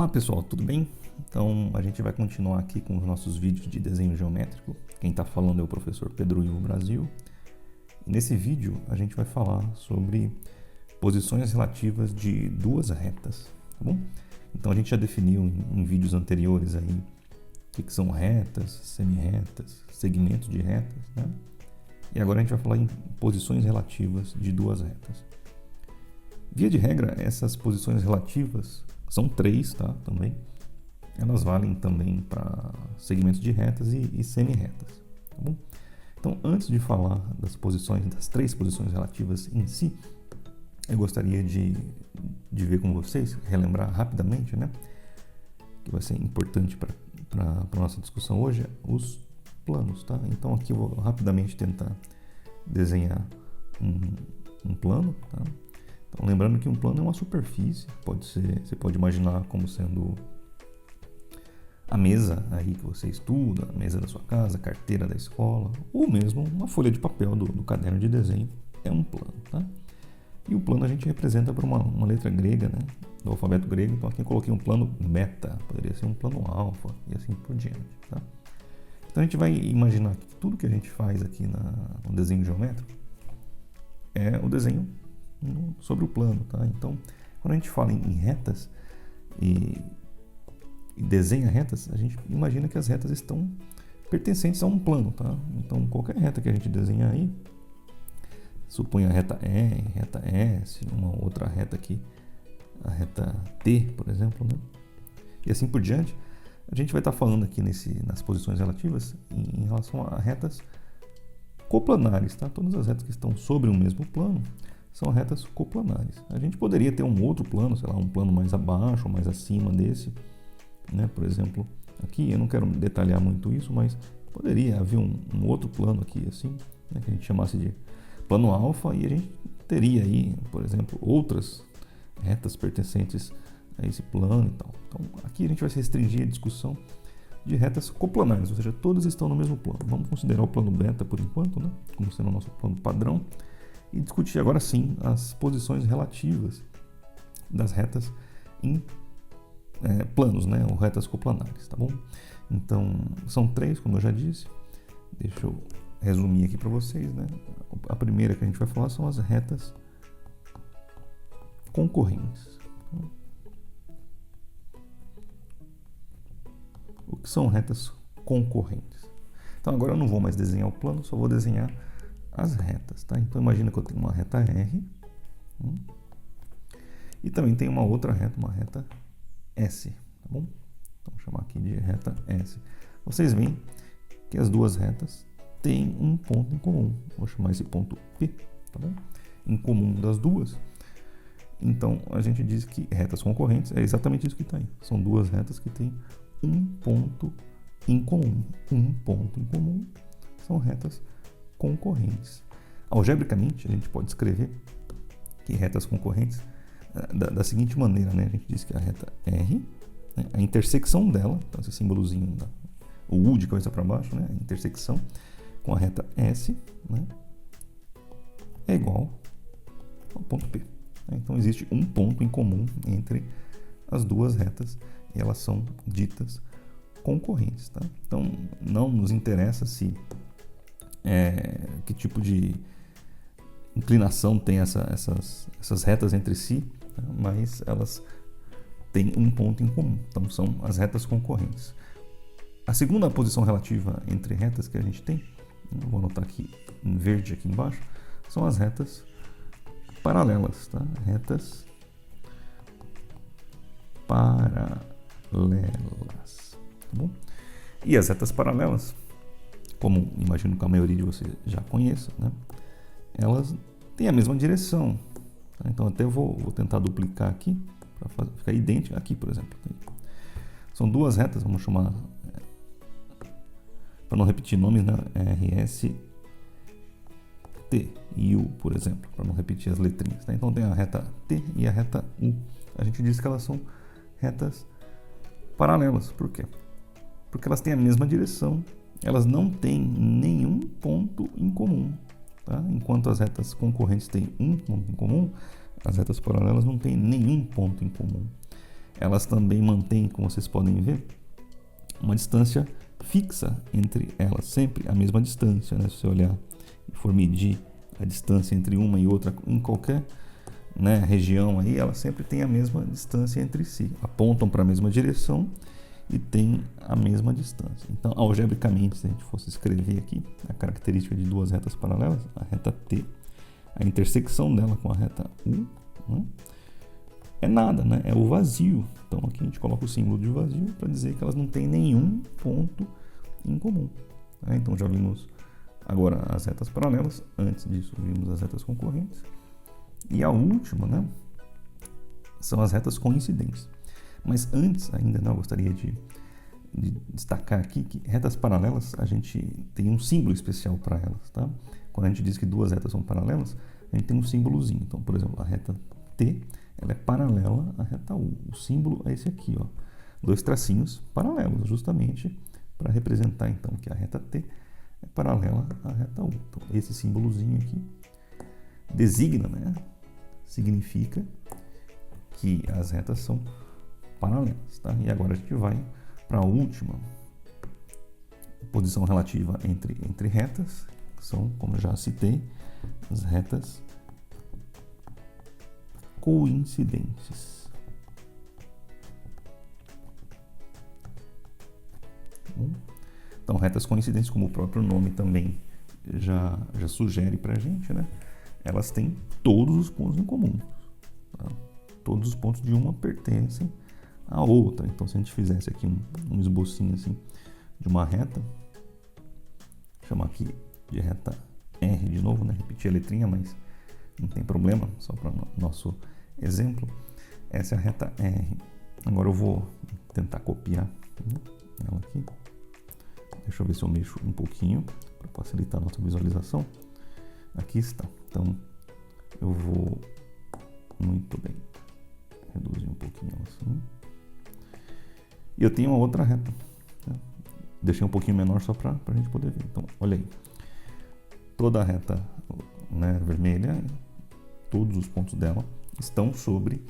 Olá pessoal, tudo bem? Então a gente vai continuar aqui com os nossos vídeos de desenho geométrico. Quem está falando é o professor Pedro Ivo Brasil. E nesse vídeo a gente vai falar sobre posições relativas de duas retas, tá bom? Então a gente já definiu em vídeos anteriores aí o que são retas, semi-retas, segmentos de retas, né? E agora a gente vai falar em posições relativas de duas retas. Via de regra, essas posições relativas são três, tá? Também. Elas valem também para segmentos de retas e semi-retas, tá bom? Então, antes de falar das três posições relativas em si, eu gostaria de ver com vocês, relembrar rapidamente, né? Que vai ser importante para a nossa discussão hoje, os planos, tá? Então, aqui eu vou rapidamente tentar desenhar um plano, tá? Então, lembrando que um plano é uma superfície, você pode imaginar como sendo a mesa aí que você estuda, a mesa da sua casa, a carteira da escola, ou mesmo uma folha de papel do caderno de desenho, é um plano, tá? E o plano a gente representa por uma letra grega, né, do alfabeto grego. Então aqui eu coloquei um plano beta, poderia ser um plano alfa e assim por diante, tá? Então a gente vai imaginar que tudo que a gente faz aqui no desenho geométrico é o desenho sobre o plano, tá? Então, quando a gente fala em retas e desenha retas, a gente imagina que as retas estão pertencentes a um plano, tá? Então, qualquer reta que a gente desenhar aí, suponha a reta E, reta S, uma outra reta aqui, a reta T, por exemplo, né? E assim por diante, a gente vai estar falando aqui nas posições relativas em relação a retas coplanares, tá? Todas as retas que estão sobre o mesmo plano são retas coplanares. A gente poderia ter um outro plano, sei lá, um plano mais abaixo ou mais acima desse, né? Por exemplo, aqui eu não quero detalhar muito isso, mas poderia haver um outro plano aqui, assim, né? Que a gente chamasse de plano alfa, e a gente teria aí, por exemplo, outras retas pertencentes a esse plano e tal. Então, aqui a gente vai se restringir a discussão de retas coplanares, ou seja, todas estão no mesmo plano. Vamos considerar o plano beta por enquanto, né? Como sendo o nosso plano padrão. E discutir agora sim as posições relativas das retas em planos, né, ou retas coplanares, tá bom? Então, são três, como eu já disse. Deixa eu resumir aqui para vocês, né? A primeira que a gente vai falar são as retas concorrentes. O que são retas concorrentes? Então, agora eu não vou mais desenhar o plano, só vou desenhar as retas, tá? Então imagina que eu tenho uma reta R e também tem uma outra reta, uma reta S, tá bom? Então vou chamar aqui de reta S. Vocês veem que as duas retas têm um ponto em comum. Vou chamar esse ponto P, tá bom? Em comum das duas. Então a gente diz que retas concorrentes é exatamente isso que está aí. São duas retas que têm um ponto em comum. Um ponto em comum são retas concorrentes. Algebricamente, a gente pode escrever que retas concorrentes da seguinte maneira, né? A gente diz que a reta R, né, a intersecção dela, então esse símbolozinho, o U de cabeça para baixo, né, a intersecção com a reta S, né, é igual ao ponto P. Então existe um ponto em comum entre as duas retas e elas são ditas concorrentes, tá? Então não nos interessa se que tipo de inclinação tem essas retas entre si, tá? Mas elas têm um ponto em comum, então são as retas concorrentes. A segunda posição relativa entre retas que a gente tem, vou anotar aqui em verde aqui embaixo, são as retas paralelas, tá? Retas paralelas, tá bom? E as retas paralelas, como imagino que a maioria de vocês já conheça, né? Elas têm a mesma direção, tá? Então até vou tentar duplicar aqui para ficar idêntico aqui, por exemplo. São duas retas, vamos chamar, para não repetir nomes, né? RS T e U, por exemplo, para não repetir as letrinhas, tá? Então tem a reta T e a reta U. A gente diz que elas são retas paralelas. Por quê? Porque elas têm a mesma direção. Elas não têm nenhum ponto em comum, tá? Enquanto as retas concorrentes têm um ponto em comum, as retas paralelas não têm nenhum ponto em comum. elas também mantêm, como vocês podem ver, uma distância fixa entre elas, sempre a mesma distância, né? Se você olhar e for medir a distância entre uma e outra em qualquer, né, região aí, ela sempre tem a mesma distância entre si, apontam para a mesma direção e tem a mesma distância. Então, algebricamente, se a gente fosse escrever aqui a característica de duas retas paralelas, a reta T, a intersecção dela com a reta U, né, é nada, né? É o vazio. Então aqui a gente coloca o símbolo de vazio para dizer que elas não têm nenhum ponto em comum. Né? Então já vimos agora as retas paralelas, antes disso vimos as retas concorrentes. E a última, né, são as retas coincidentes. Mas antes ainda, né, eu gostaria de destacar aqui que retas paralelas, a gente tem um símbolo especial para elas. Tá? Quando a gente diz que duas retas são paralelas, a gente tem um símbolozinho. Então, por exemplo, a reta T, ela é paralela à reta U. O símbolo é esse aqui, ó, dois tracinhos paralelos, justamente para representar então que a reta T é paralela à reta U. Então, esse símbolozinho aqui designa, né, significa que as retas são paralelas, tá? E agora a gente vai para a última posição relativa entre retas, que são, como eu já citei, as retas coincidentes. Então, retas coincidentes, como o próprio nome também já sugere para a gente, né? Elas têm todos os pontos em comum. Tá? Todos os pontos de uma pertencem à outra. Então, se a gente fizesse aqui um esbocinho assim de uma reta, chamar aqui de reta R de novo, né? Repetir a letrinha, mas não tem problema, só para nosso exemplo. Essa é a reta R. Agora eu vou tentar copiar ela aqui. Deixa eu ver se eu mexo um pouquinho para facilitar a nossa visualização. Aqui está. Então eu vou muito bem reduzir um pouquinho assim. E eu tenho uma outra reta, né? Deixei um pouquinho menor só para a gente poder ver. Então, olha aí. Toda a reta, né, vermelha, todos os pontos dela estão sobre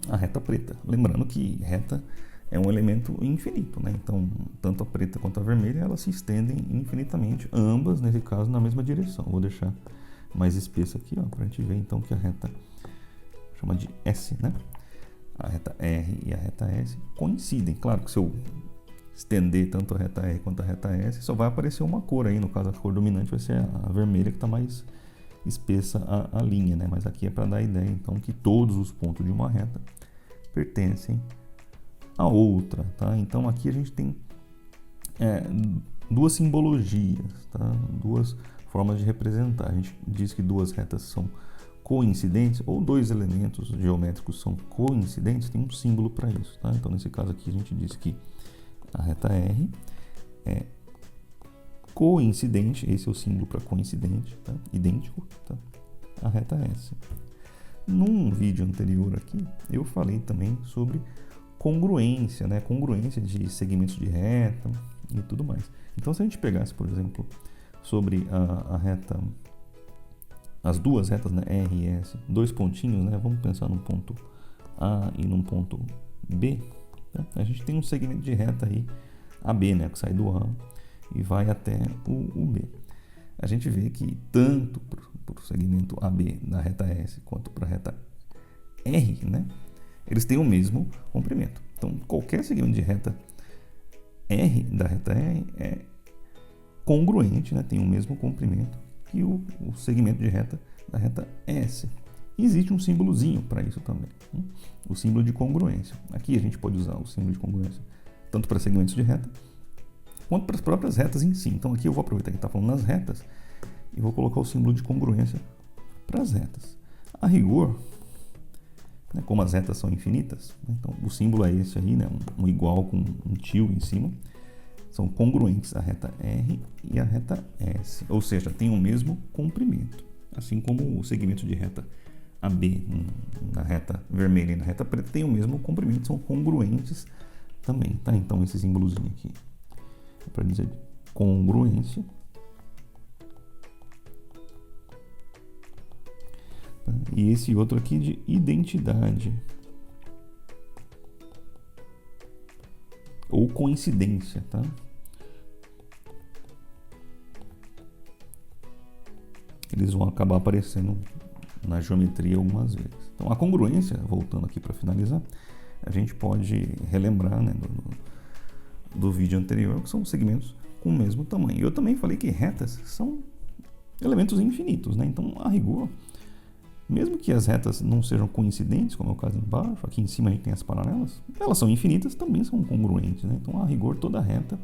a reta preta. Lembrando que reta é um elemento infinito, né? Então, tanto a preta quanto a vermelha, elas se estendem infinitamente, ambas, nesse caso, na mesma direção. Vou deixar mais espesso aqui, ó, para a gente ver então que a reta, chama de S, né? A reta R e a reta S coincidem. Claro que se eu estender tanto a reta R quanto a reta S, só vai aparecer uma cor aí. No caso, a cor dominante vai ser a vermelha, que está mais espessa a linha, né? Mas aqui é para dar a ideia, então, que todos os pontos de uma reta pertencem a outra, tá? Então, aqui a gente tem duas simbologias, tá? Duas formas de representar. A gente diz que duas retas são coincidentes, ou dois elementos geométricos são coincidentes, tem um símbolo para isso, tá? Então, nesse caso aqui, a gente diz que a reta R é coincidente, esse é o símbolo para coincidente, tá? Idêntico, tá? A reta S. Num vídeo anterior aqui, eu falei também sobre congruência, né? Congruência de segmentos de reta e tudo mais. Então, se a gente pegasse, por exemplo, sobre a reta, as duas retas, né, R e S, dois pontinhos, né? Vamos pensar num ponto A e num ponto B. Tá? A gente tem um segmento de reta aí, AB, né? Que sai do A e vai até o B. A gente vê que tanto para o segmento AB da reta S quanto para a reta R, né, eles têm o mesmo comprimento. Então, qualquer segmento de reta R da reta R é congruente, né, tem o mesmo comprimento que o segmento de reta da reta S. E existe um símbolozinho para isso também, né? O símbolo de congruência. Aqui a gente pode usar o símbolo de congruência tanto para segmentos de reta quanto para as próprias retas em si. Então aqui eu vou aproveitar que está falando nas retas e vou colocar o símbolo de congruência para as retas. A rigor, né, como as retas são infinitas, né, então o símbolo é esse aí, né, um igual com um tio em cima, são congruentes a reta R e a reta S, ou seja, tem o mesmo comprimento, assim como o segmento de reta AB na reta vermelha e na reta preta tem o mesmo comprimento, são congruentes também, tá? Então esse símbolozinho aqui para dizer congruência, tá? E esse outro aqui de identidade. ou coincidência, tá? Eles vão acabar aparecendo na geometria algumas vezes. Então, a congruência, voltando aqui para finalizar, a gente pode relembrar, né, do vídeo anterior, que são segmentos com o mesmo tamanho. Eu também falei que retas são elementos infinitos, né? Então, a rigor, mesmo que as retas não sejam coincidentes, como é o caso embaixo, aqui em cima a gente tem as paralelas, elas são infinitas, também são congruentes, né? Então, a rigor, toda reta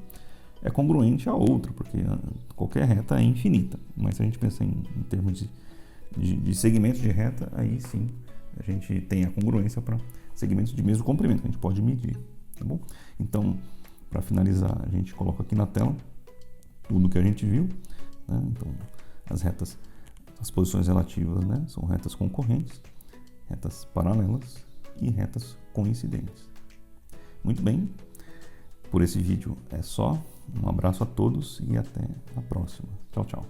é congruente à outra, porque qualquer reta é infinita. Mas se a gente pensar em termos de segmentos de reta, aí sim a gente tem a congruência para segmentos de mesmo comprimento, que a gente pode medir, tá bom? Então, para finalizar, a gente coloca aqui na tela tudo que a gente viu, né? Então, as retas, as posições relativas, né, são retas concorrentes, retas paralelas e retas coincidentes. Muito bem, por esse vídeo é só. Um abraço a todos e até a próxima. Tchau, tchau.